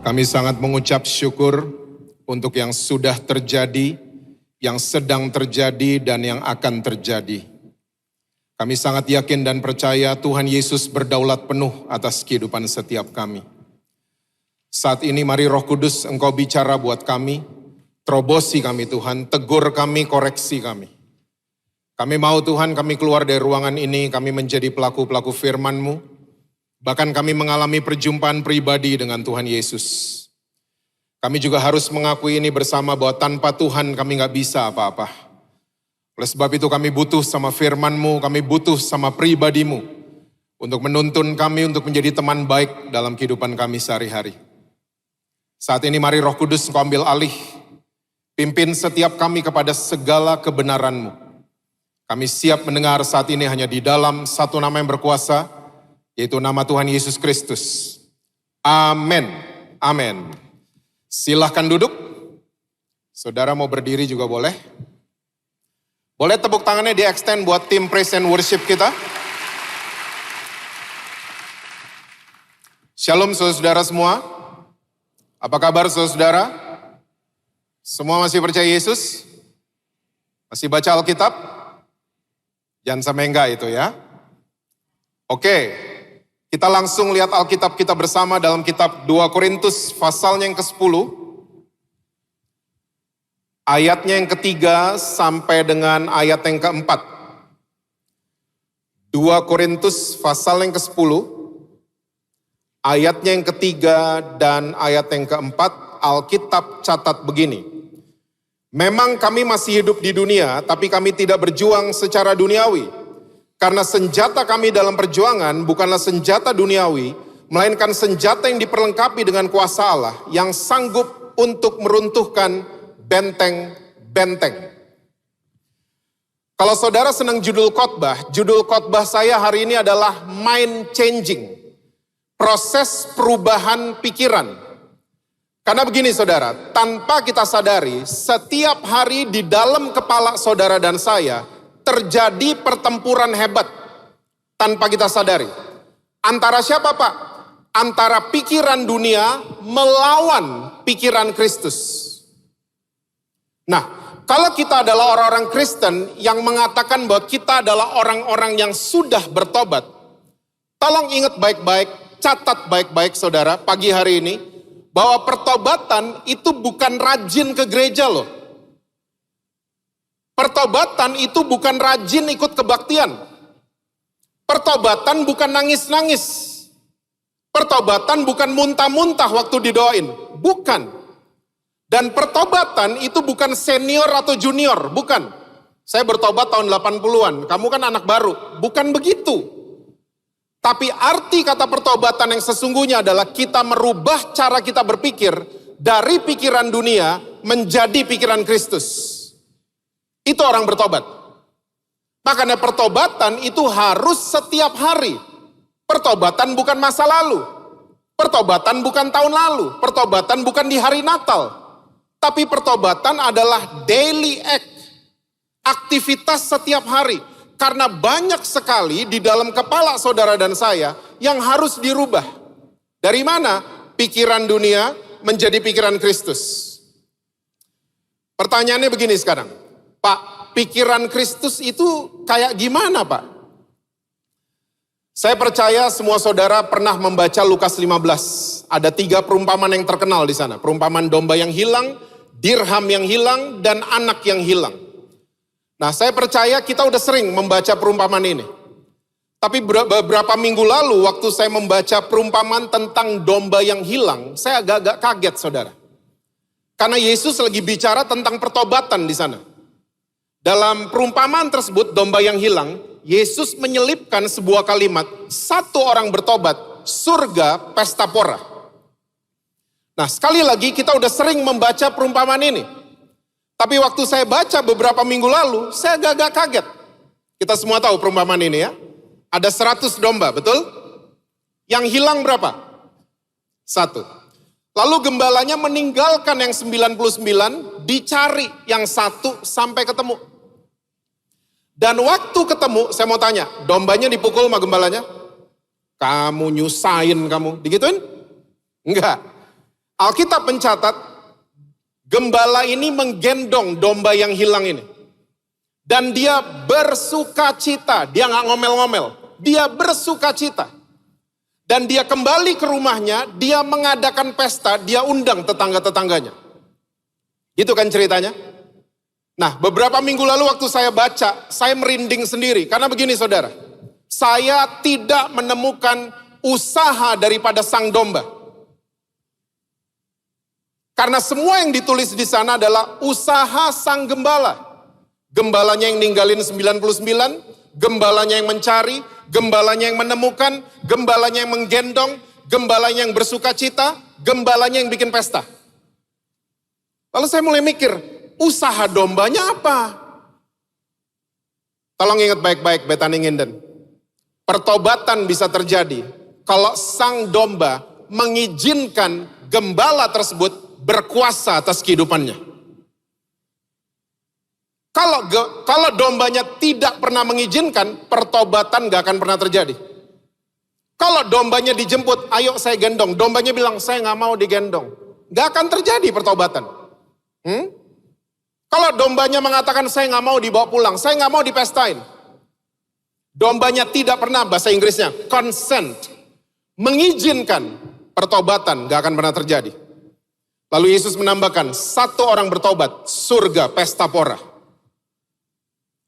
Kami sangat mengucap syukur untuk yang sudah terjadi, yang sedang terjadi, dan yang akan terjadi. Kami sangat yakin dan percaya Tuhan Yesus berdaulat penuh atas kehidupan setiap kami. Saat ini mari Roh Kudus Engkau bicara buat kami, terobosi kami Tuhan, tegur kami, koreksi kami. Kami mau Tuhan kami keluar dari ruangan ini, kami menjadi pelaku-pelaku firman-Mu. Bahkan kami mengalami perjumpaan pribadi dengan Tuhan Yesus. Kami juga harus mengakui ini bersama bahwa tanpa Tuhan kami gak bisa apa-apa. Oleh sebab itu kami butuh sama firman-Mu, kami butuh sama pribadi-Mu. Untuk menuntun kami untuk menjadi teman baik dalam kehidupan kami sehari-hari. Saat ini mari Roh Kudus Engkau ambil alih. Pimpin setiap kami kepada segala kebenaran-Mu. Kami siap mendengar saat ini hanya di dalam satu nama yang berkuasa, yaitu nama Tuhan Yesus Kristus. Amin. Amin. Silahkan duduk. Saudara mau berdiri juga boleh. Boleh tepuk tangannya di extend buat tim praise and worship kita. Shalom saudara semua. Apa kabar saudara? Semua masih percaya Yesus? Masih baca Alkitab? Jangan sampai enggak itu ya. Oke. Kita langsung lihat Alkitab kita bersama dalam kitab 2 Korintus pasalnya yang ke-10. Ayatnya yang ke-3 sampai dengan ayat yang ke-4. 2 Korintus pasal yang ke-10. Ayatnya yang ke-3 dan ayat yang ke-4. Alkitab catat begini. Memang kami masih hidup di dunia, tapi kami tidak berjuang secara duniawi. Karena senjata kami dalam perjuangan bukanlah senjata duniawi, melainkan senjata yang diperlengkapi dengan kuasa Allah yang sanggup untuk meruntuhkan benteng-benteng. Kalau saudara senang judul khotbah saya hari ini adalah mind changing. Proses perubahan pikiran. Karena begini saudara, tanpa kita sadari, setiap hari di dalam kepala saudara dan saya, terjadi pertempuran hebat tanpa kita sadari. Antara siapa Pak? Antara pikiran dunia melawan pikiran Kristus. Nah, kalau kita adalah orang-orang Kristen yang mengatakan bahwa kita adalah orang-orang yang sudah bertobat, tolong ingat baik-baik, catat baik-baik saudara pagi hari ini, bahwa pertobatan itu bukan rajin ke gereja loh. Pertobatan itu bukan rajin ikut kebaktian. Pertobatan bukan nangis-nangis. Pertobatan bukan muntah-muntah waktu didoain. Bukan. Dan pertobatan itu bukan senior atau junior. Bukan. Saya bertobat tahun 80-an. Kamu kan anak baru. Bukan begitu. Tapi arti kata pertobatan yang sesungguhnya adalah kita merubah cara kita berpikir dari pikiran dunia menjadi pikiran Kristus. Itu orang bertobat. Makanya pertobatan itu harus setiap hari. Pertobatan bukan masa lalu. Pertobatan bukan tahun lalu. Pertobatan bukan di hari Natal. Tapi pertobatan adalah daily act. Aktivitas setiap hari. Karena banyak sekali di dalam kepala saudara dan saya yang harus dirubah. Dari mana? Pikiran dunia menjadi pikiran Kristus. Pertanyaannya begini sekarang. Pak, pikiran Kristus itu kayak gimana Pak? Saya percaya semua saudara pernah membaca Lukas 15. Ada 3 perumpamaan yang terkenal di sana. Perumpamaan domba yang hilang, dirham yang hilang, dan anak yang hilang. Nah, saya percaya kita udah sering membaca perumpamaan ini. Tapi beberapa minggu lalu waktu saya membaca perumpamaan tentang domba yang hilang, saya agak-agak kaget saudara. Karena Yesus lagi bicara tentang pertobatan di sana. Dalam perumpamaan tersebut, domba yang hilang, Yesus menyelipkan sebuah kalimat, 1 orang bertobat, surga pesta pora. Nah, sekali lagi kita udah sering membaca perumpamaan ini. Tapi waktu saya baca beberapa minggu lalu, saya agak-agak kaget. Kita semua tahu perumpamaan ini ya. Ada 100 domba, betul? Yang hilang berapa? 1. Lalu gembalanya meninggalkan yang 99, dicari yang 1 sampai ketemu. Dan waktu ketemu, saya mau tanya, dombanya dipukul sama gembalanya? Kamu nyusahin kamu, digituin? Enggak. Alkitab mencatat, gembala ini menggendong domba yang hilang ini. Dan dia bersuka cita, dia nggak ngomel-ngomel, dia bersuka cita. Dan dia kembali ke rumahnya, dia mengadakan pesta, dia undang tetangga-tetangganya. Gitu kan ceritanya? Nah, beberapa minggu lalu waktu saya baca, saya merinding sendiri. Karena begini saudara, saya tidak menemukan usaha daripada sang domba. Karena semua yang ditulis di sana adalah usaha sang gembala. Gembalanya yang ninggalin 99, gembalanya yang mencari, gembalanya yang menemukan, gembalanya yang menggendong, gembalanya yang bersuka cita, gembalanya yang bikin pesta. Lalu saya mulai mikir, usaha dombanya apa? Tolong ingat baik-baik Bethany Nginden. Pertobatan bisa terjadi kalau sang domba mengizinkan gembala tersebut berkuasa atas kehidupannya. Kalau dombanya tidak pernah mengizinkan, pertobatan gak akan pernah terjadi. Kalau dombanya dijemput, ayo saya gendong. Dombanya bilang, saya gak mau digendong. Gak akan terjadi pertobatan. Kalau dombanya mengatakan, saya gak mau dibawa pulang, saya gak mau dipestain. Dombanya tidak pernah, bahasa Inggrisnya, consent. Mengizinkan pertobatan gak akan pernah terjadi. Lalu Yesus menambahkan, satu orang bertobat, surga, pesta pora.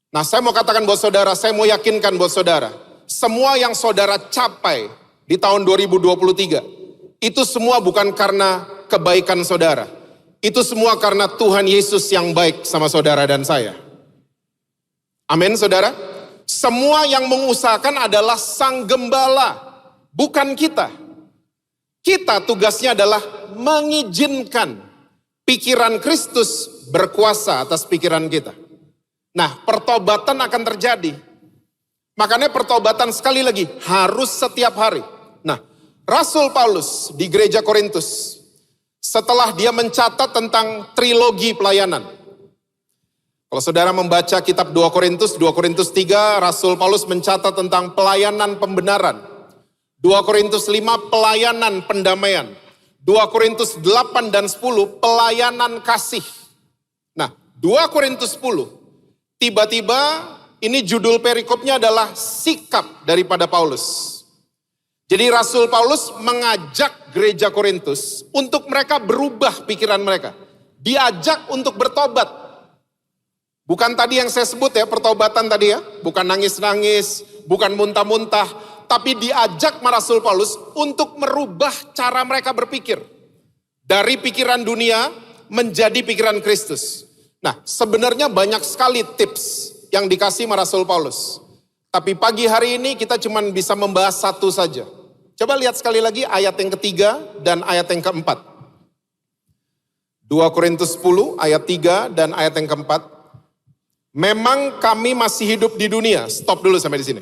Nah, saya mau katakan buat saudara, saya mau yakinkan buat saudara, semua yang saudara capai di tahun 2023, itu semua bukan karena kebaikan saudara. Itu semua karena Tuhan Yesus yang baik sama saudara dan saya. Amin, saudara. Semua yang mengusahakan adalah sang gembala, bukan kita. Kita tugasnya adalah mengizinkan pikiran Kristus berkuasa atas pikiran kita. Nah, pertobatan akan terjadi. Makanya pertobatan sekali lagi harus setiap hari. Nah, Rasul Paulus di gereja Korintus, setelah dia mencatat tentang trilogi pelayanan. Kalau saudara membaca kitab 2 Korintus 3, Rasul Paulus mencatat tentang pelayanan pembenaran. 2 Korintus 5, pelayanan pendamaian. 2 Korintus 8 dan 10, pelayanan kasih. Nah, 2 Korintus 10, tiba-tiba ini judul perikopnya adalah sikap daripada Paulus. Jadi Rasul Paulus mengajak gereja Korintus untuk mereka berubah pikiran mereka. Diajak untuk bertobat. Bukan tadi yang saya sebut ya, pertobatan tadi ya. Bukan nangis-nangis, bukan muntah-muntah. Tapi diajak Rasul Paulus untuk merubah cara mereka berpikir. Dari pikiran dunia menjadi pikiran Kristus. Nah, sebenarnya banyak sekali tips yang dikasih Rasul Paulus. Tapi pagi hari ini kita cuma bisa membahas satu saja. Coba lihat sekali lagi ayat yang ketiga dan ayat yang keempat. 2 Korintus 10 ayat 3 dan ayat yang keempat. Memang kami masih hidup di dunia. Stop dulu sampai di sini.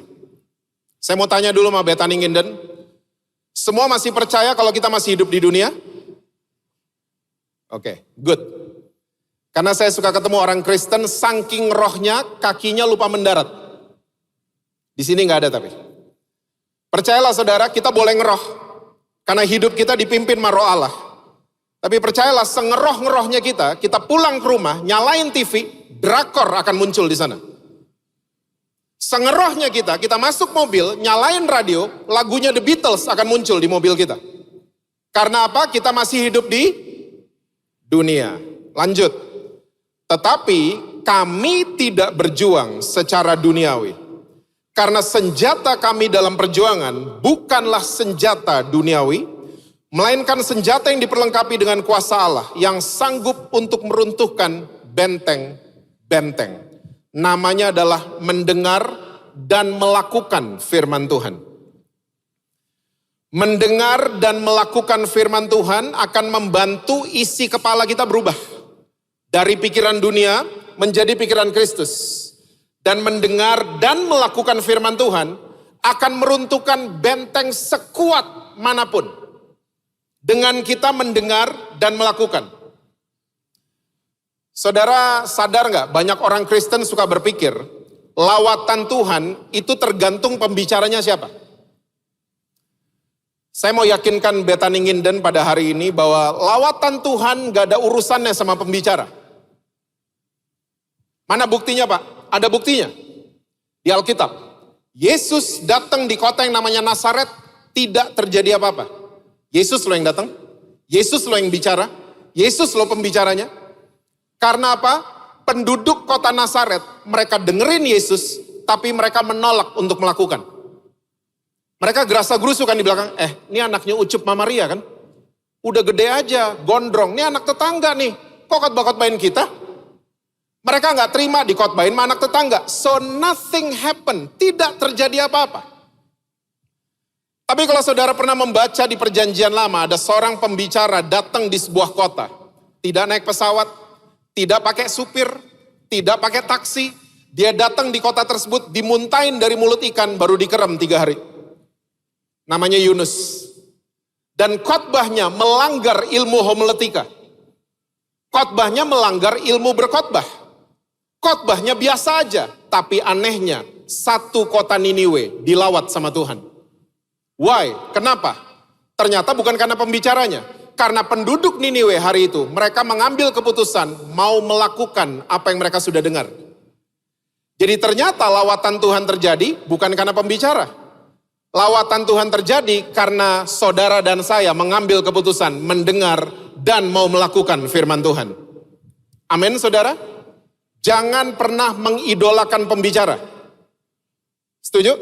Saya mau tanya dulu sama Bethany Nginden. Semua masih percaya kalau kita masih hidup di dunia? Oke, good. Karena saya suka ketemu orang Kristen, saking rohnya, kakinya lupa mendarat. Di sini nggak ada tapi. Percayalah saudara, kita boleh ngeroh. Karena hidup kita dipimpin sama roh Allah. Tapi percayalah, sengeroh-ngerohnya kita pulang ke rumah, nyalain TV, drakor akan muncul di sana. Sengerohnya kita masuk mobil, nyalain radio, lagunya The Beatles akan muncul di mobil kita. Karena apa? Kita masih hidup di dunia. Lanjut. Tetapi kami tidak berjuang secara duniawi. Karena senjata kami dalam perjuangan bukanlah senjata duniawi, melainkan senjata yang diperlengkapi dengan kuasa Allah yang sanggup untuk meruntuhkan benteng-benteng. Namanya adalah mendengar dan melakukan firman Tuhan. Mendengar dan melakukan firman Tuhan akan membantu isi kepala kita berubah. Dari pikiran dunia menjadi pikiran Kristus. Dan mendengar dan melakukan firman Tuhan akan meruntuhkan benteng sekuat manapun. Dengan kita mendengar dan melakukan. Saudara sadar gak? Banyak orang Kristen suka berpikir, lawatan Tuhan itu tergantung pembicaranya siapa. Saya mau yakinkan Bethany Nginden pada hari ini bahwa lawatan Tuhan gak ada urusannya sama pembicara. Mana buktinya Pak? Ada buktinya. Di Alkitab. Yesus datang di kota yang namanya Nazaret, tidak terjadi apa-apa. Yesus loh yang datang. Yesus loh yang bicara. Yesus loh pembicaranya. Karena apa? Penduduk kota Nazaret, mereka dengerin Yesus, tapi mereka menolak untuk melakukan. Mereka gerasa gerusu kan di belakang, ini anaknya Ucup Mama Maria kan? Udah gede aja, gondrong, ini anak tetangga nih, kok khotbah-khotbahin kita? Mereka gak terima dikhotbahin sama anak tetangga. So nothing happen, tidak terjadi apa-apa. Tapi kalau saudara pernah membaca di perjanjian lama, ada seorang pembicara datang di sebuah kota. Tidak naik pesawat, tidak pakai supir, tidak pakai taksi. Dia datang di kota tersebut, dimuntahin dari mulut ikan, baru dikerem 3 hari. Namanya Yunus. Dan khotbahnya melanggar ilmu homiletika. Khotbahnya melanggar ilmu berkhotbah. Khotbahnya biasa aja, tapi anehnya satu kota Niniwe dilawat sama Tuhan. Why? Kenapa? Ternyata bukan karena pembicaranya. Karena penduduk Niniwe hari itu, mereka mengambil keputusan mau melakukan apa yang mereka sudah dengar. Jadi ternyata lawatan Tuhan terjadi bukan karena pembicara. Lawatan Tuhan terjadi karena saudara dan saya mengambil keputusan, mendengar dan mau melakukan firman Tuhan. Amin saudara? Jangan pernah mengidolakan pembicara. Setuju?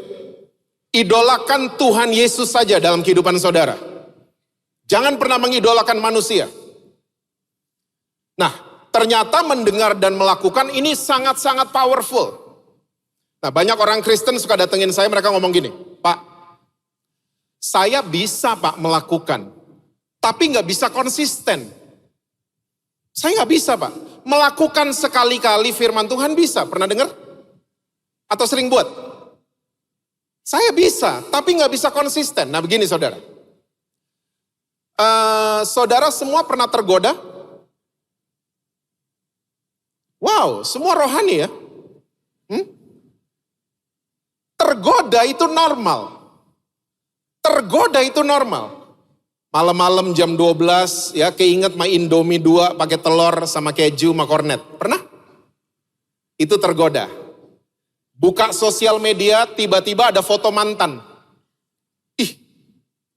Idolakan Tuhan Yesus saja dalam kehidupan saudara. Jangan pernah mengidolakan manusia. Nah, ternyata mendengar dan melakukan ini sangat-sangat powerful. Nah, banyak orang Kristen suka datengin saya, mereka ngomong gini, Pak, saya bisa Pak melakukan, tapi gak bisa konsisten. Saya gak bisa Pak. Melakukan sekali-kali firman Tuhan bisa, pernah dengar? Atau sering buat? Saya bisa, tapi gak bisa konsisten. Nah begini saudara. Saudara semua pernah tergoda? Wow, semua rohani ya? Tergoda itu normal. Tergoda itu normal. Malam-malam jam 12 ya keinget main Indomie 2 pakai telur sama keju sama kornet. Pernah? Itu tergoda. Buka sosial media tiba-tiba ada foto mantan. Ih,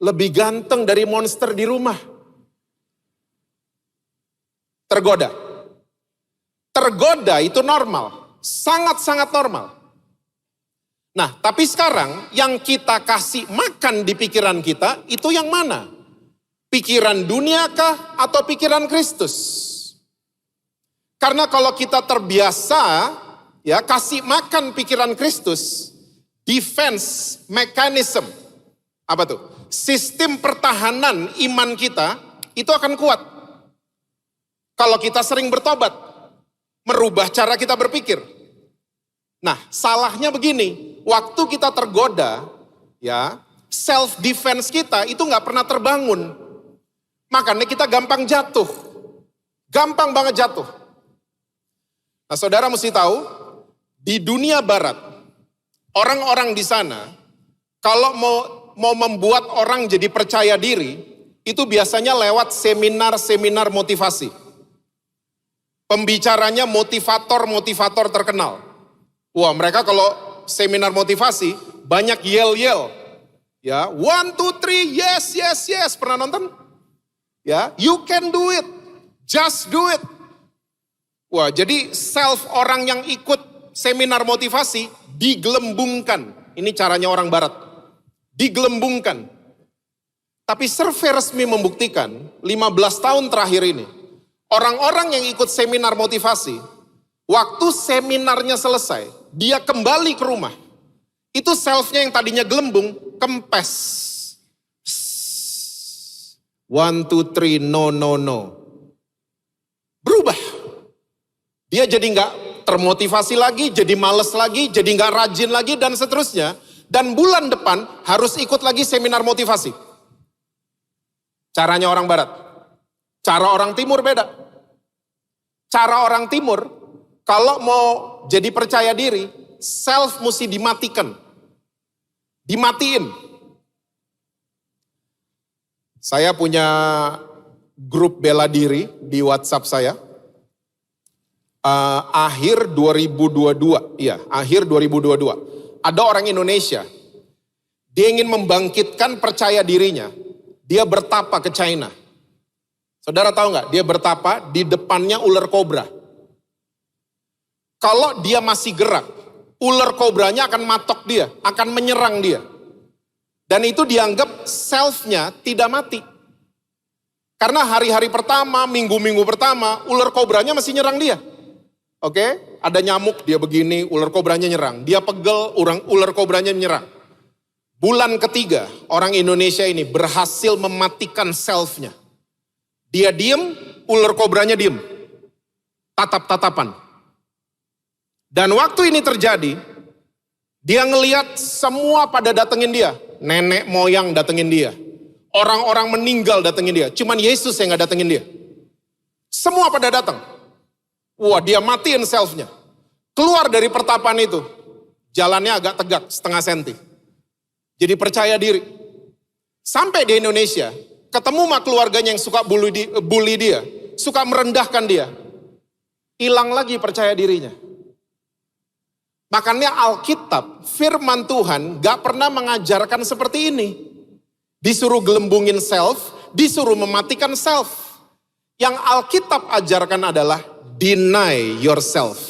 lebih ganteng dari monster di rumah. Tergoda. Tergoda itu normal. Sangat-sangat normal. Nah, tapi sekarang yang kita kasih makan di pikiran kita, itu yang mana? Pikiran dunia kah atau pikiran Kristus? Karena kalau kita terbiasa, ya kasih makan pikiran Kristus, defense mechanism, apa tuh? Sistem pertahanan iman kita, itu akan kuat. Kalau kita sering bertobat, merubah cara kita berpikir. Nah, salahnya begini, waktu kita tergoda, ya, self defense kita itu nggak pernah terbangun. Makanya kita gampang jatuh. Gampang banget jatuh. Nah, saudara mesti tahu, di dunia barat, orang-orang di sana, kalau mau membuat orang jadi percaya diri, itu biasanya lewat seminar-seminar motivasi. Pembicaranya motivator-motivator terkenal. Wah, mereka kalau seminar motivasi banyak yell-yell. Ya, 1, 2, 3, yes, yes, yes. Pernah nonton? Ya, you can do it. Just do it. Wah, jadi self orang yang ikut seminar motivasi digelembungkan. Ini caranya orang barat. Digelembungkan. Tapi survei resmi membuktikan 15 tahun terakhir ini, orang-orang yang ikut seminar motivasi, waktu seminarnya selesai, dia kembali ke rumah. Itu selfnya yang tadinya gelembung, kempes. 1, 2, 3, no, no, no. Berubah. Dia jadi gak termotivasi lagi, jadi males lagi, jadi gak rajin lagi, dan seterusnya. Dan bulan depan harus ikut lagi seminar motivasi. Caranya orang barat. Cara orang timur beda. Cara orang timur, kalau mau jadi percaya diri, self mesti dimatikan. Dimatiin. Saya punya grup bela diri di WhatsApp saya. Akhir 2022, akhir 2022. Ada orang Indonesia, dia ingin membangkitkan percaya dirinya. Dia bertapa ke China. Saudara tahu nggak? Dia bertapa, di depannya ular kobra. Kalau dia masih gerak, ular kobranya akan matok dia, akan menyerang dia. Dan itu dianggap self-nya tidak mati. Karena hari-hari pertama, minggu-minggu pertama, ular kobranya masih nyerang dia. Oke, ada nyamuk, dia begini, ular kobranya nyerang. Dia pegel, ular kobranya menyerang. Bulan ketiga, orang Indonesia ini berhasil mematikan self-nya. Dia diem, ular kobranya diem. Tatap-tatapan. Dan waktu ini terjadi, dia ngelihat semua pada datengin dia. Nenek moyang datengin dia. Orang-orang meninggal datengin dia. Cuman Yesus yang gak datengin dia. Semua pada datang. Wah, dia matiin self-nya. Keluar dari pertapan itu. Jalannya agak tegak, setengah senti. Jadi percaya diri. Sampai di Indonesia, ketemu sama keluarganya yang suka bully dia. Suka merendahkan dia. Hilang lagi percaya dirinya. Makanya Alkitab, firman Tuhan gak pernah mengajarkan seperti ini. Disuruh gelembungin self, disuruh mematikan self. Yang Alkitab ajarkan adalah deny yourself.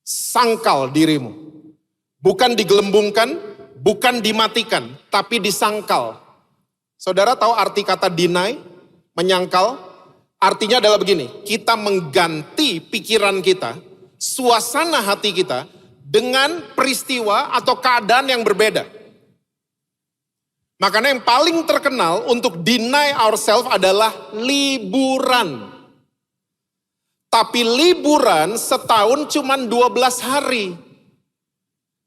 Sangkal dirimu. Bukan digelembungkan, bukan dimatikan, tapi disangkal. Saudara tahu arti kata deny? Menyangkal? Artinya adalah begini, kita mengganti pikiran kita, suasana hati kita dengan peristiwa atau keadaan yang berbeda. Makanya yang paling terkenal untuk deny ourselves adalah liburan. Tapi liburan setahun cuma 12 hari.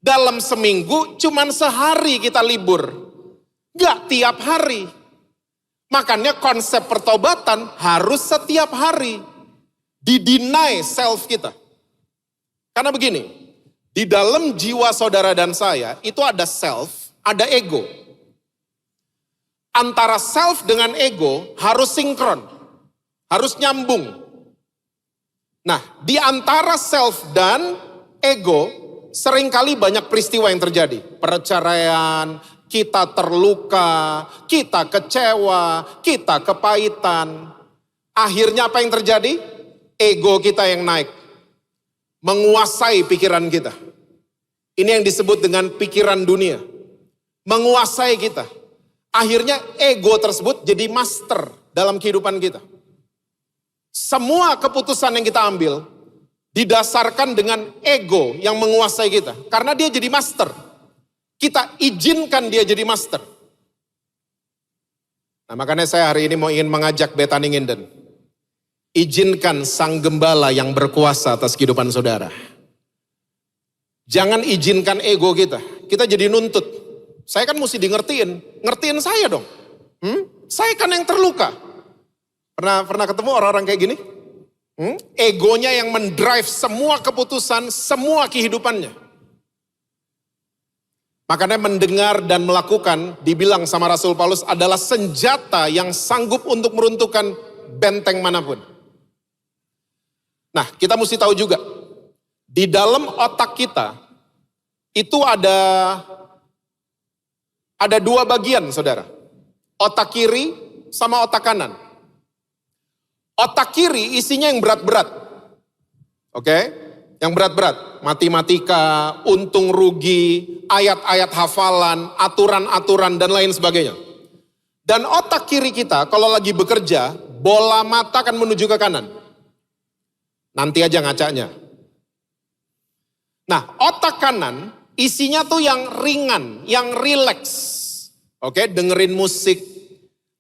Dalam seminggu cuma sehari kita libur. Gak tiap hari. Makanya konsep pertobatan harus setiap hari. Di-deny self kita. Karena begini, di dalam jiwa saudara dan saya itu ada self, ada ego. Antara self dengan ego harus sinkron, harus nyambung. Nah, di antara self dan ego seringkali banyak peristiwa yang terjadi. Perceraian, kita terluka, kita kecewa, kita kepahitan. Akhirnya apa yang terjadi? Ego kita yang naik. Menguasai pikiran kita. Ini yang disebut dengan pikiran dunia. Menguasai kita. Akhirnya ego tersebut jadi master dalam kehidupan kita. Semua keputusan yang kita ambil didasarkan dengan ego yang menguasai kita. Karena dia jadi master. Kita izinkan dia jadi master. Nah, makanya saya hari ini ingin mengajak Bethany Nginden. Izinkan sang gembala yang berkuasa atas kehidupan saudara. Jangan izinkan ego kita. Kita jadi nuntut. Saya kan mesti ngertiin saya dong. Saya kan yang terluka. Pernah ketemu orang-orang kayak gini? Egonya yang mendrive semua keputusan, semua kehidupannya. Makanya mendengar dan melakukan, dibilang sama Rasul Paulus, adalah senjata yang sanggup untuk meruntuhkan benteng manapun. Nah, kita mesti tahu juga, di dalam otak kita, itu ada dua bagian, saudara. Otak kiri sama otak kanan. Otak kiri isinya yang berat-berat. Oke? Yang berat-berat. Matematika, untung rugi, ayat-ayat hafalan, aturan-aturan, dan lain sebagainya. Dan otak kiri kita kalau lagi bekerja, bola mata akan menuju ke kanan. Nanti aja ngacanya. Nah, otak kanan isinya tuh yang ringan, yang rileks. Oke, dengerin musik,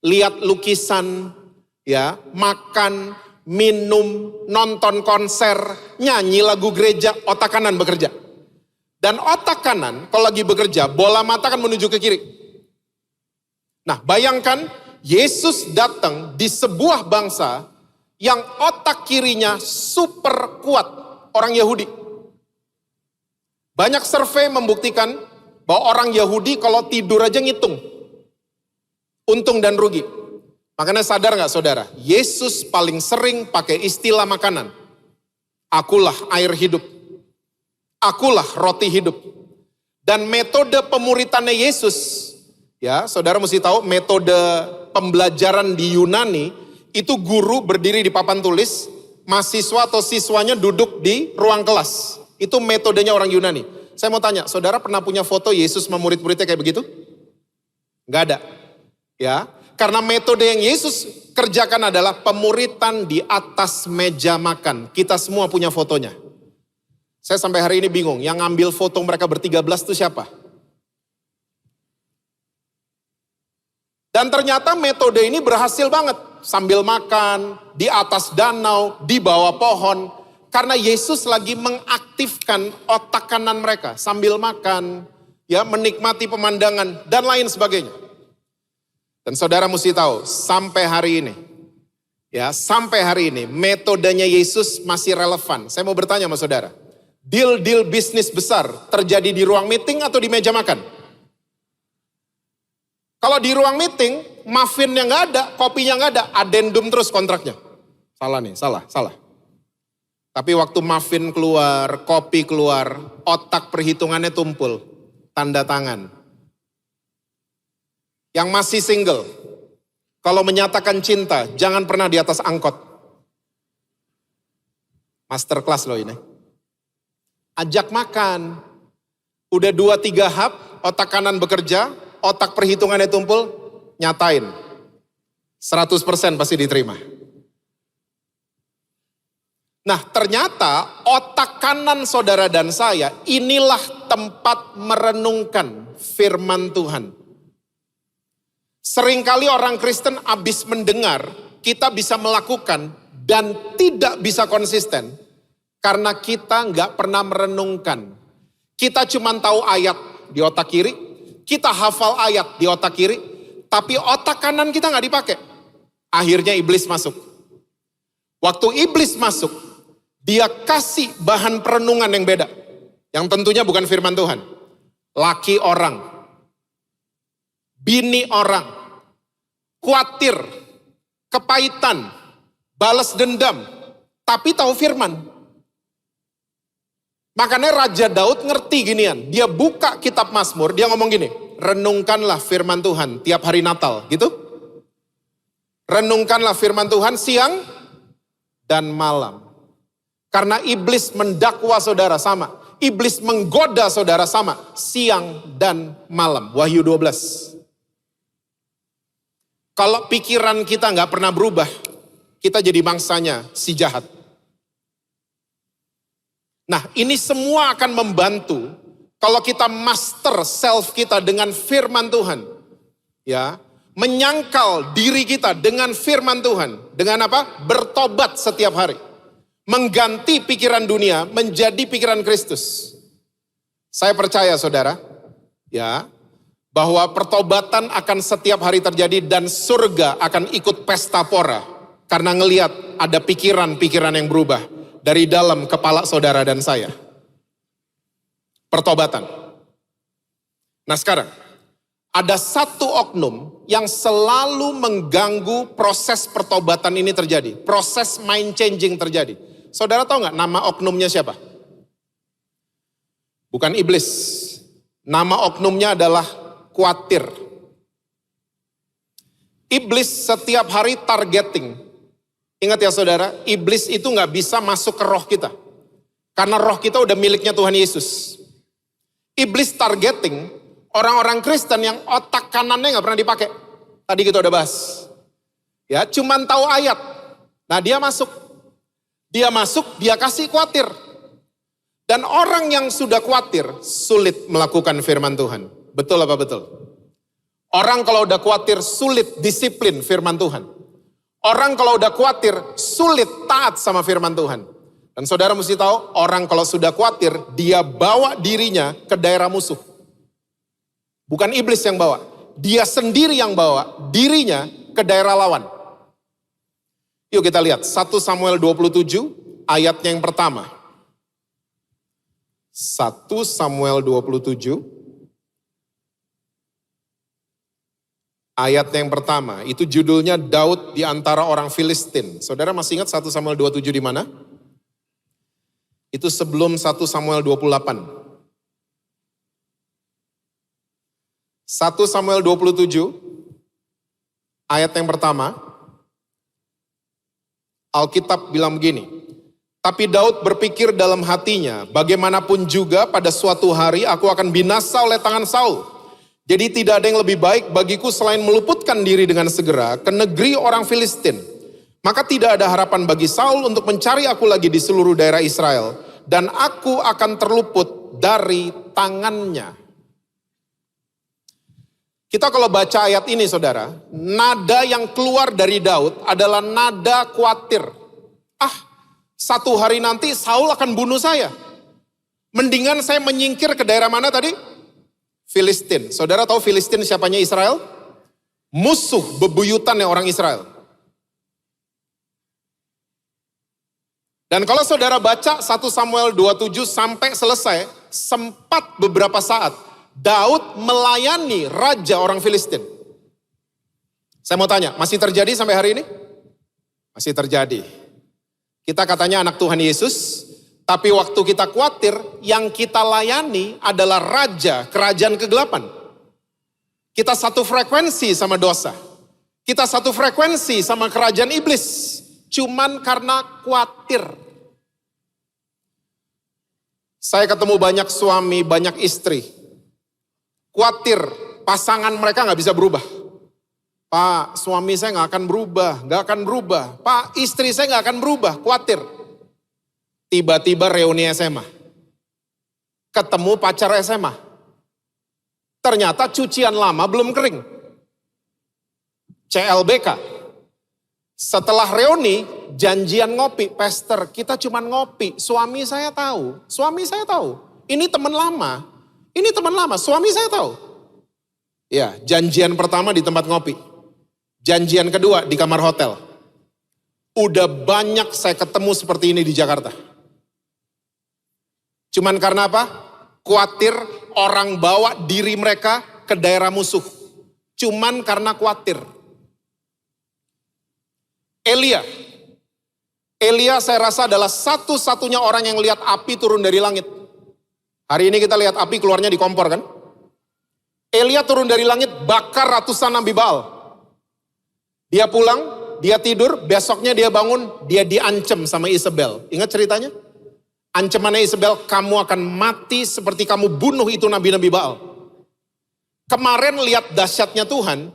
lihat lukisan, ya, makan, minum, nonton konser, nyanyi lagu gereja, otak kanan bekerja. Dan otak kanan kalau lagi bekerja, bola mata akan menuju ke kiri. Nah, bayangkan Yesus datang di sebuah bangsa yang otak kirinya super kuat, orang Yahudi. Banyak survei membuktikan bahwa orang Yahudi kalau tidur aja ngitung. Untung dan rugi. Makanya sadar gak saudara, Yesus paling sering pakai istilah makanan. Akulah air hidup. Akulah roti hidup. Dan metode pemuritannya Yesus, ya saudara mesti tahu metode pembelajaran di Yunani, itu guru berdiri di papan tulis, mahasiswa atau siswanya duduk di ruang kelas. Itu metodenya orang Yunani. Saya mau tanya, saudara pernah punya foto Yesus sama murid-muridnya kayak begitu? Gak ada. Ya, karena metode yang Yesus kerjakan adalah pemuritan di atas meja makan. Kita semua punya fotonya. Saya sampai hari ini bingung, yang ngambil foto mereka ber-13 itu siapa? Dan ternyata metode ini berhasil banget. Sambil makan, di atas danau, di bawah pohon. Karena Yesus lagi mengaktifkan otak kanan mereka. Sambil makan, ya menikmati pemandangan, dan lain sebagainya. Dan saudara mesti tahu, sampai hari ini, ya sampai hari ini, metodenya Yesus masih relevan. Saya mau bertanya sama saudara, deal-deal bisnis besar terjadi di ruang meeting atau di meja makan? Kalau di ruang meeting, muffinnya nggak ada, kopinya nggak ada, addendum terus kontraknya. Salah nih, salah. Tapi waktu muffin keluar, kopi keluar, otak perhitungannya tumpul, tanda tangan. Yang masih single, kalau menyatakan cinta, jangan pernah di atas angkot. Masterclass loh ini. Ajak makan. Udah 2-3 hap, otak kanan bekerja, otak perhitungannya tumpul, nyatain. 100% pasti diterima. Nah ternyata otak kanan saudara dan saya, inilah tempat merenungkan firman Tuhan. Seringkali orang Kristen habis mendengar, kita bisa melakukan dan tidak bisa konsisten. Karena kita nggak pernah merenungkan. Kita cuma tahu ayat di otak kiri, kita hafal ayat di otak kiri, tapi otak kanan kita nggak dipakai. Akhirnya iblis masuk. Waktu iblis masuk, dia kasih bahan perenungan yang beda. Yang tentunya bukan firman Tuhan. Laki orang, bini orang, khawatir, kepahitan, balas dendam, tapi tahu firman. Makanya Raja Daud ngerti ginian, dia buka kitab Mazmur, dia ngomong gini, renungkanlah firman Tuhan tiap hari Natal, gitu. Renungkanlah firman Tuhan siang dan malam. Karena iblis mendakwa saudara sama, iblis menggoda saudara sama, siang dan malam. Wahyu 12. Kalau pikiran kita nggak pernah berubah, kita jadi mangsanya si jahat. Nah ini semua akan membantu kalau kita master self kita dengan firman Tuhan. Ya, menyangkal diri kita dengan firman Tuhan. Dengan apa? Bertobat setiap hari. Mengganti pikiran dunia menjadi pikiran Kristus. Saya percaya saudara, ya, bahwa pertobatan akan setiap hari terjadi dan surga akan ikut pesta pora. Karena ngelihat ada pikiran-pikiran yang berubah dari dalam kepala saudara dan saya. Pertobatan. Nah sekarang, ada satu oknum yang selalu mengganggu proses pertobatan ini terjadi. Proses mind changing terjadi. Saudara tahu nggak nama oknumnya siapa? Bukan iblis. Nama oknumnya adalah khawatir. Iblis setiap hari targeting. Ingat ya saudara, iblis itu gak bisa masuk ke roh kita. Karena roh kita udah miliknya Tuhan Yesus. Iblis targeting orang-orang Kristen yang otak kanannya gak pernah dipakai. Tadi kita udah bahas. Ya, cuman tahu ayat. Nah dia masuk. Dia masuk, dia kasih khawatir. Dan orang yang sudah khawatir, sulit melakukan firman Tuhan. Betul apa betul? Orang kalau udah khawatir, sulit disiplin firman Tuhan. Orang kalau udah khawatir, sulit taat sama firman Tuhan. Dan saudara mesti tahu, orang kalau sudah khawatir, dia bawa dirinya ke daerah musuh. Bukan iblis yang bawa. Dia sendiri yang bawa dirinya ke daerah lawan. Yuk kita lihat, 1 Samuel 27, ayatnya yang pertama. 1 Samuel 27, Ayat yang pertama, itu judulnya Daud di antara orang Filistin. Saudara masih ingat 1 Samuel 27 di mana? Itu sebelum 1 Samuel 28. 1 Samuel 27, ayat yang pertama, Alkitab bilang begini, tapi Daud berpikir dalam hatinya, bagaimanapun juga pada suatu hari aku akan binasa oleh tangan Saul. Jadi tidak ada yang lebih baik bagiku selain meluputkan diri dengan segera ke negeri orang Filistin. Maka tidak ada harapan bagi Saul untuk mencari aku lagi di seluruh daerah Israel. Dan aku akan terluput dari tangannya. Kita kalau baca ayat ini saudara, nada yang keluar dari Daud adalah nada khawatir. Satu hari nanti Saul akan bunuh saya. Mendingan saya menyingkir ke daerah mana tadi? Filistin. Saudara tahu Filistin siapanya Israel? Musuh bebuyutannya orang Israel. Dan kalau saudara baca 1 Samuel 27 sampai selesai, sempat beberapa saat Daud melayani raja orang Filistin. Saya mau tanya, masih terjadi sampai hari ini? Masih terjadi. Kita katanya anak Tuhan Yesus, tapi waktu kita khawatir, yang kita layani adalah raja kerajaan kegelapan. Kita satu frekuensi sama dosa. Kita satu frekuensi sama kerajaan iblis. Cuman karena khawatir. Saya ketemu banyak suami, banyak istri. Khawatir pasangan mereka gak bisa berubah. Pak, suami saya gak akan berubah, gak akan berubah. Pak, istri saya gak akan berubah, khawatir. Tiba-tiba reuni SMA. Ketemu pacar SMA. Ternyata cucian lama belum kering. CLBK. Setelah reuni, janjian ngopi. Pastor, kita cuman ngopi. Suami saya tahu. Ini teman lama. Suami saya tahu. Ya, janjian pertama di tempat ngopi. Janjian kedua di kamar hotel. Udah banyak saya ketemu seperti ini di Jakarta. Cuman karena apa? Khawatir orang bawa diri mereka ke daerah musuh. Cuman karena khawatir. Elia saya rasa adalah satu-satunya orang yang lihat api turun dari langit. Hari ini kita lihat api keluarnya di kompor kan? Elia turun dari langit bakar ratusan nabi Baal. Dia pulang, dia tidur, besoknya dia bangun, dia diancam sama Isabel. Ingat ceritanya? Ancamannya Isabel, kamu akan mati seperti kamu bunuh itu nabi-nabi Baal. Kemarin lihat dahsyatnya Tuhan,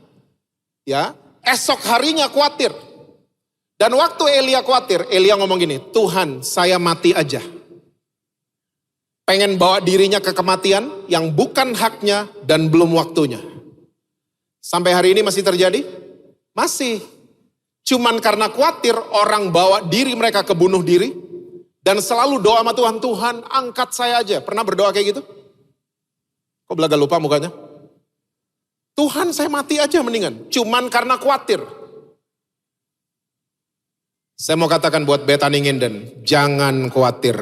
ya, esok harinya khawatir. Dan waktu Elia khawatir, Elia ngomong gini, Tuhan saya mati aja. Pengen bawa dirinya ke kematian yang bukan haknya dan belum waktunya. Sampai hari ini masih terjadi? Masih. Cuman karena khawatir orang bawa diri mereka ke bunuh diri. Dan selalu doa sama Tuhan, Tuhan angkat saya aja. Pernah berdoa kayak gitu? Kok belaga lupa mukanya? Tuhan saya mati aja mendingan. Cuman karena khawatir. Saya mau katakan buat Bethany Nginden, jangan khawatir.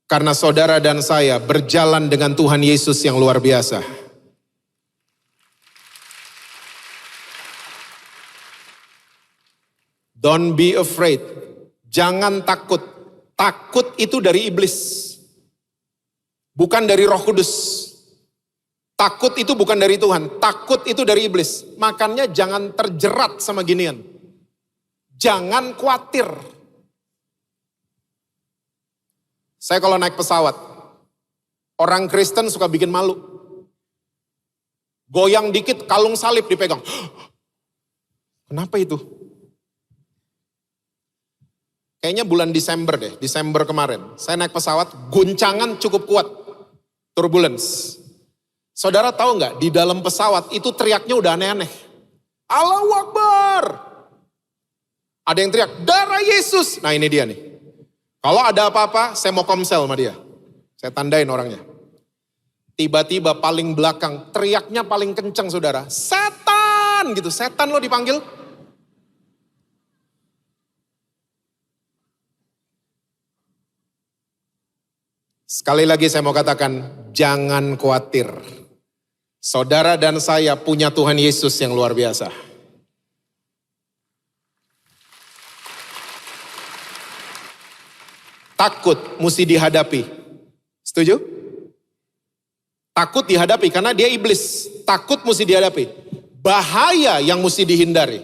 Karena saudara dan saya berjalan dengan Tuhan Yesus yang luar biasa. Don't be afraid. Jangan takut. Takut itu dari iblis. Bukan dari Roh Kudus. Takut itu bukan dari Tuhan. Takut itu dari iblis. Makanya jangan terjerat sama ginian. Jangan khawatir. Saya kalau naik pesawat, orang Kristen suka bikin malu. Goyang dikit, kalung salib dipegang. Kenapa itu? Kayaknya bulan Desember deh, Desember kemarin. Saya naik pesawat, guncangan cukup kuat. Turbulence. Saudara tahu nggak, di dalam pesawat itu teriaknya udah aneh-aneh. Allahu Akbar. Ada yang teriak, darah Yesus. Nah ini dia nih. Kalau ada apa-apa, saya mau komsel sama dia. Saya tandain orangnya. Tiba-tiba paling belakang, teriaknya paling kencang saudara. Setan gitu, setan lo dipanggil. Sekali lagi saya mau katakan, jangan khawatir. Saudara dan saya punya Tuhan Yesus yang luar biasa. Takut mesti dihadapi. Setuju? Takut dihadapi karena dia iblis. Takut mesti dihadapi. Bahaya yang mesti dihindari.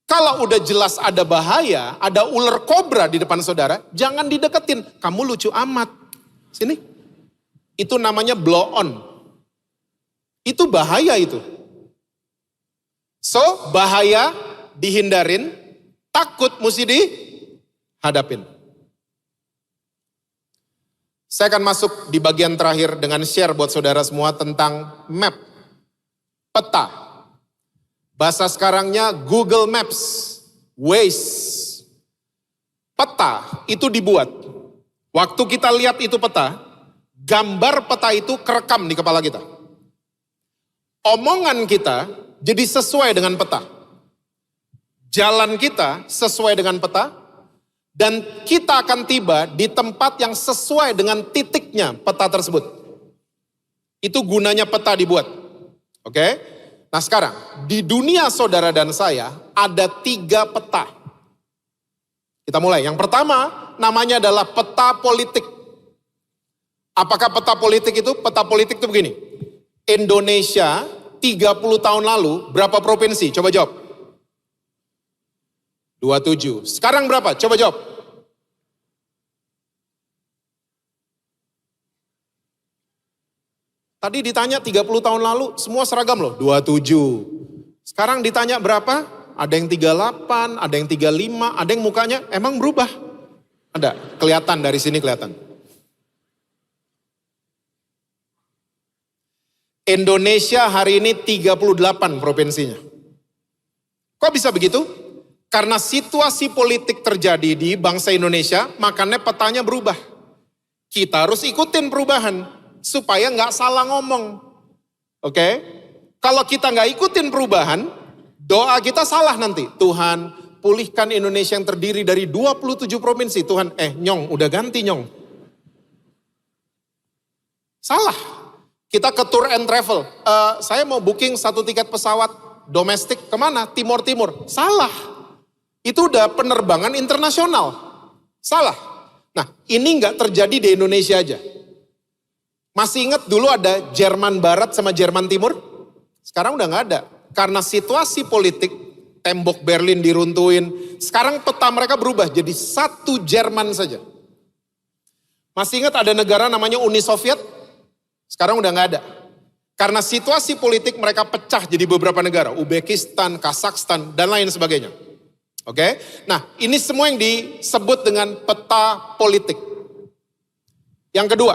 Kalau udah jelas ada bahaya, ada ular kobra di depan saudara, jangan dideketin. Kamu lucu amat. Sini. Itu namanya blow on. Itu bahaya itu. So, bahaya dihindarin, takut mesti dihadapin. Saya akan masuk di bagian terakhir dengan share buat saudara semua tentang map, peta. Bahasa sekarangnya Google Maps, Waze. Peta itu dibuat. Waktu kita lihat itu peta, gambar peta itu kerekam di kepala kita. Omongan kita jadi sesuai dengan peta. Jalan kita sesuai dengan peta. Dan kita akan tiba di tempat yang sesuai dengan titiknya peta tersebut. Itu gunanya peta dibuat. Oke? Nah sekarang, di dunia saudara dan saya ada 3 peta. Kita mulai. Yang pertama namanya adalah peta politik. Apakah peta politik itu? Peta politik itu begini. Indonesia 30 tahun lalu berapa provinsi? Coba jawab. 27. Sekarang berapa? Coba jawab. Tadi ditanya 30 tahun lalu, semua seragam loh, 27. Sekarang ditanya berapa? Ada yang 38, ada yang 35, ada yang mukanya emang berubah. Ada, kelihatan dari sini kelihatan. Indonesia hari ini 38 provinsinya. Kok bisa begitu? Karena situasi politik terjadi di bangsa Indonesia, makanya petanya berubah. Kita harus ikutin perubahan, supaya nggak salah ngomong. Oke? Kalau kita nggak ikutin perubahan, doa kita salah nanti. Tuhan, pulihkan Indonesia yang terdiri dari 27 provinsi. Tuhan, Nyong, udah ganti Nyong. Salah. Kita ke tour and travel. Saya mau booking 1 tiket pesawat domestik kemana? Timur-Timur. Salah. Itu udah penerbangan internasional. Salah. Nah, ini nggak terjadi di Indonesia aja. Masih ingat dulu ada Jerman Barat sama Jerman Timur? Sekarang udah nggak ada. Karena situasi politik, tembok Berlin diruntuhin. Sekarang peta mereka berubah jadi 1 Jerman saja. Masih ingat ada negara namanya Uni Soviet? Sekarang udah nggak ada. Karena situasi politik mereka pecah jadi beberapa negara. Uzbekistan, Kazakhstan, dan lain sebagainya. Oke, nah ini semua yang disebut dengan peta politik. Yang kedua,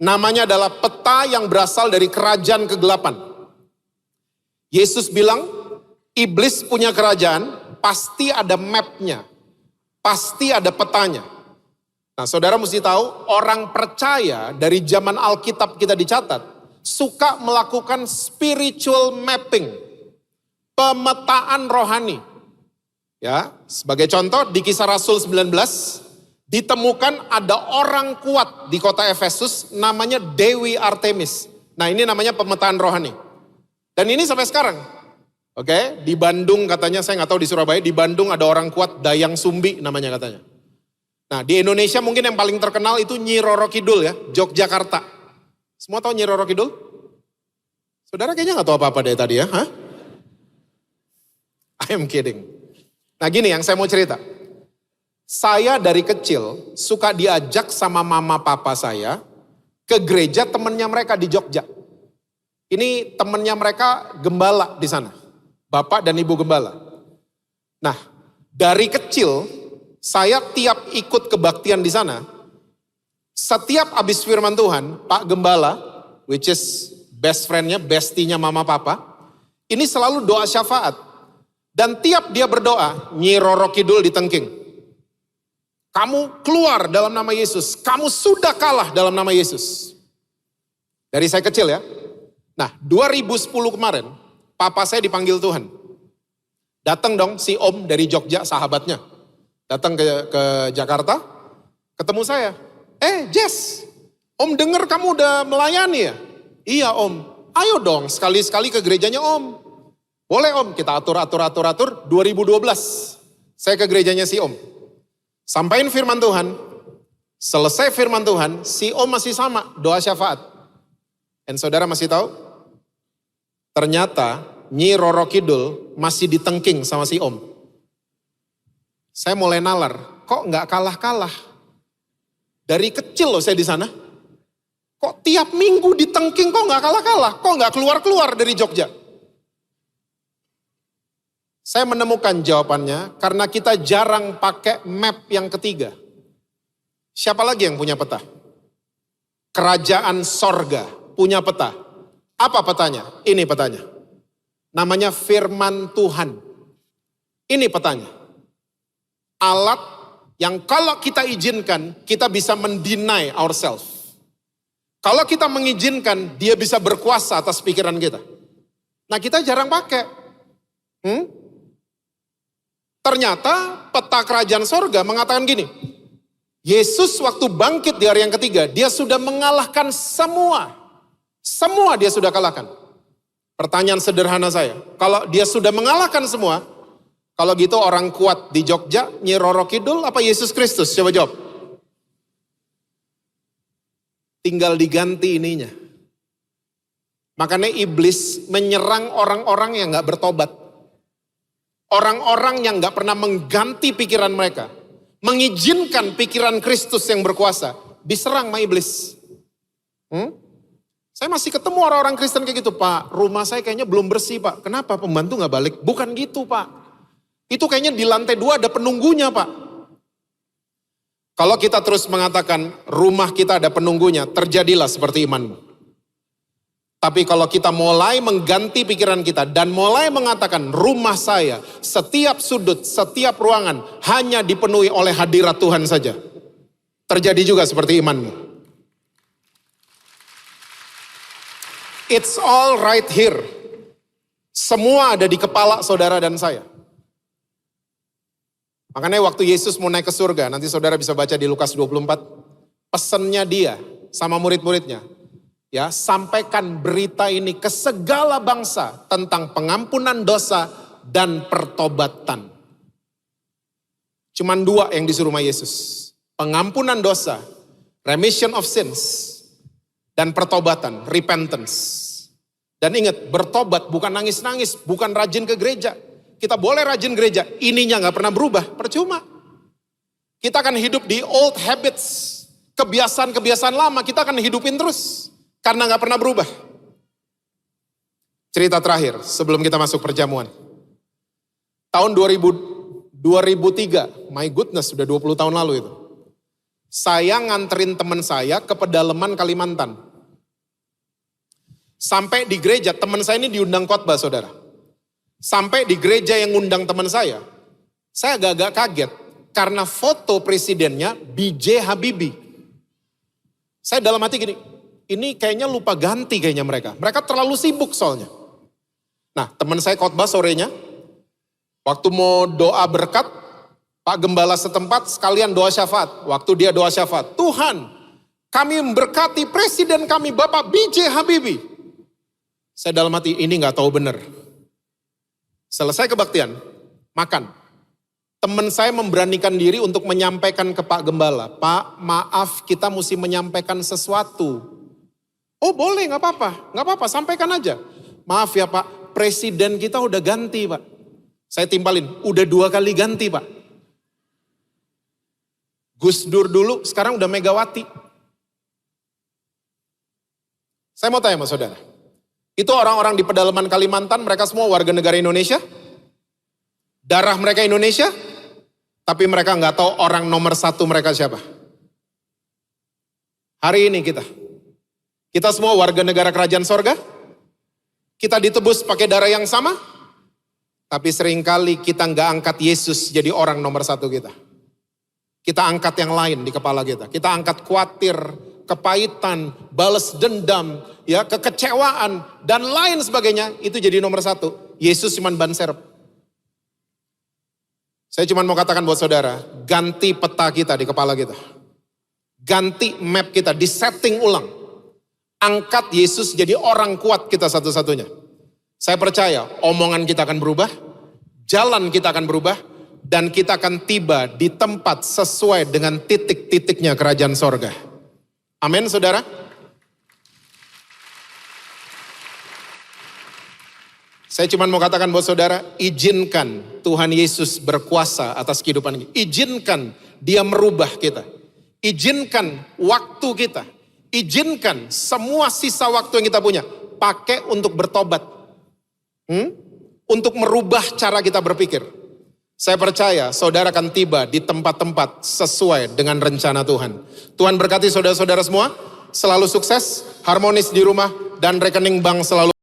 namanya adalah peta yang berasal dari kerajaan kegelapan. Yesus bilang, iblis punya kerajaan, pasti ada mapnya, pasti ada petanya. Nah saudara mesti tahu, orang percaya dari zaman Alkitab kita dicatat, suka melakukan spiritual mapping, pemetaan rohani. Ya, sebagai contoh di Kisah Rasul 19 ditemukan ada orang kuat di kota Efesus namanya Dewi Artemis. Nah, ini namanya pemetaan rohani. Dan ini sampai sekarang. Oke, di Bandung katanya, saya nggak tahu di Surabaya, di Bandung ada orang kuat Dayang Sumbi namanya katanya. Nah, di Indonesia mungkin yang paling terkenal itu Nyi Roro Kidul ya, Yogyakarta. Semua tahu Nyi Roro Kidul? Saudara kayaknya nggak tahu apa-apa dari tadi ya, hah? I am kidding. Nah gini yang saya mau cerita. Saya dari kecil suka diajak sama mama papa saya ke gereja temennya mereka di Jogja. Ini temennya mereka gembala di sana. Bapak dan ibu gembala. Nah dari kecil saya tiap ikut kebaktian di sana. Setiap habis firman Tuhan, Pak Gembala, which is best friendnya, bestinya mama papa. Ini selalu doa syafaat. Dan tiap dia berdoa, Nyi Roro Kidul ditengking. Kamu keluar dalam nama Yesus. Kamu sudah kalah dalam nama Yesus. Dari saya kecil ya. Nah 2010 kemarin, papa saya dipanggil Tuhan. Datang dong si Om dari Jogja, sahabatnya. Datang ke Jakarta, ketemu saya. Jess, Om dengar kamu udah melayani ya? Iya Om. Ayo dong, sekali-sekali ke gerejanya Om. Boleh Om, kita atur. 2012, saya ke gerejanya si Om. Sampaikan firman Tuhan, selesai firman Tuhan, si Om masih sama, doa syafaat. Dan saudara masih tahu? Ternyata Nyi Roro Kidul masih ditengking sama si Om. Saya mulai nalar, kok nggak kalah-kalah? Dari kecil loh saya di sana. Kok tiap minggu ditengking kok nggak kalah-kalah? Kok nggak keluar-keluar dari Jogja? Saya menemukan jawabannya karena kita jarang pakai map yang ketiga. Siapa lagi yang punya peta? Kerajaan sorga punya peta. Apa petanya? Ini petanya. Namanya firman Tuhan. Ini petanya. Alat yang kalau kita izinkan, kita bisa mendeny ourselves. Kalau kita mengizinkan, dia bisa berkuasa atas pikiran kita. Nah kita jarang pakai. Ternyata peta kerajaan sorga mengatakan gini. Yesus waktu bangkit di hari yang ketiga, dia sudah mengalahkan semua. Semua dia sudah kalahkan. Pertanyaan sederhana saya, kalau dia sudah mengalahkan semua, kalau gitu orang kuat di Jogja, Nyi Roro Kidul apa Yesus Kristus? Coba jawab. Tinggal diganti ininya. Makanya iblis menyerang orang-orang yang gak bertobat. Orang-orang yang gak pernah mengganti pikiran mereka. Mengizinkan pikiran Kristus yang berkuasa. Diserang sama iblis. Saya masih ketemu orang-orang Kristen kayak gitu. Pak, rumah saya kayaknya belum bersih Pak. Kenapa pembantu gak balik? Bukan gitu Pak. Itu kayaknya di lantai 2 ada penunggunya Pak. Kalau kita terus mengatakan rumah kita ada penunggunya, terjadilah seperti imanmu. Tapi kalau kita mulai mengganti pikiran kita dan mulai mengatakan rumah saya, setiap sudut, setiap ruangan hanya dipenuhi oleh hadirat Tuhan saja. Terjadi juga seperti imanmu. It's all right here. Semua ada di kepala saudara dan saya. Makanya waktu Yesus mau naik ke surga, nanti saudara bisa baca di Lukas 24, pesannya dia sama murid-muridnya, ya sampaikan berita ini ke segala bangsa tentang pengampunan dosa dan pertobatan. Cuman 2 yang disuruh sama Yesus, pengampunan dosa, remission of sins, dan pertobatan, repentance. Dan ingat, bertobat bukan nangis-nangis, bukan rajin ke gereja. Kita boleh rajin gereja, ininya gak pernah berubah, percuma. Kita akan hidup di old habits, kebiasaan-kebiasaan lama kita akan hidupin terus. Karena gak pernah berubah. Cerita terakhir sebelum kita masuk perjamuan. Tahun 2003, my goodness sudah 20 tahun lalu itu. Saya nganterin teman saya ke pedalaman Kalimantan. Sampai di gereja, teman saya ini diundang khotbah saudara. Sampai di gereja yang ngundang teman saya agak-agak kaget karena foto presidennya B.J. Habibie. Saya dalam hati gini, ini kayaknya lupa ganti kayaknya mereka. Mereka terlalu sibuk soalnya. Nah teman saya khotbah sorenya, waktu mau doa berkat, Pak Gembala setempat sekalian doa syafaat. Waktu dia doa syafaat, Tuhan kami memberkati presiden kami Bapak B.J. Habibie. Saya dalam hati ini gak tahu benar. Selesai kebaktian, makan. Teman saya memberanikan diri untuk menyampaikan ke Pak Gembala, Pak maaf kita mesti menyampaikan sesuatu. Oh boleh gak apa-apa, sampaikan aja. Maaf ya Pak, presiden kita udah ganti Pak. Saya timpalin, udah 2 kali ganti Pak. Gus Dur dulu, sekarang udah Megawati. Saya mau tanya sama saudara. Itu orang-orang di pedalaman Kalimantan, mereka semua warga negara Indonesia. Darah mereka Indonesia, tapi mereka nggak tahu orang nomor 1 mereka siapa. Hari ini kita semua warga negara kerajaan sorga, kita ditebus pakai darah yang sama, tapi seringkali kita nggak angkat Yesus jadi orang nomor 1 kita. Kita angkat yang lain di kepala kita. Kita angkat khawatir, kepahitan, balas dendam, ya kekecewaan, dan lain sebagainya, itu jadi nomor 1. Yesus cuma ban serep. Saya cuma mau katakan buat saudara, ganti peta kita di kepala kita. Ganti map kita, disetting ulang. Angkat Yesus jadi orang kuat kita satu-satunya. Saya percaya omongan kita akan berubah, jalan kita akan berubah, dan kita akan tiba di tempat sesuai dengan titik-titiknya kerajaan sorga. Amin, saudara. Saya cuma mau katakan buat saudara, izinkan Tuhan Yesus berkuasa atas kehidupan kita. Izinkan dia merubah kita. Izinkan waktu kita. Izinkan semua sisa waktu yang kita punya. Pakai untuk bertobat. Untuk merubah cara kita berpikir. Saya percaya saudara akan tiba di tempat-tempat sesuai dengan rencana Tuhan. Tuhan berkati saudara-saudara semua. Selalu sukses, harmonis di rumah, dan rekening bank selalu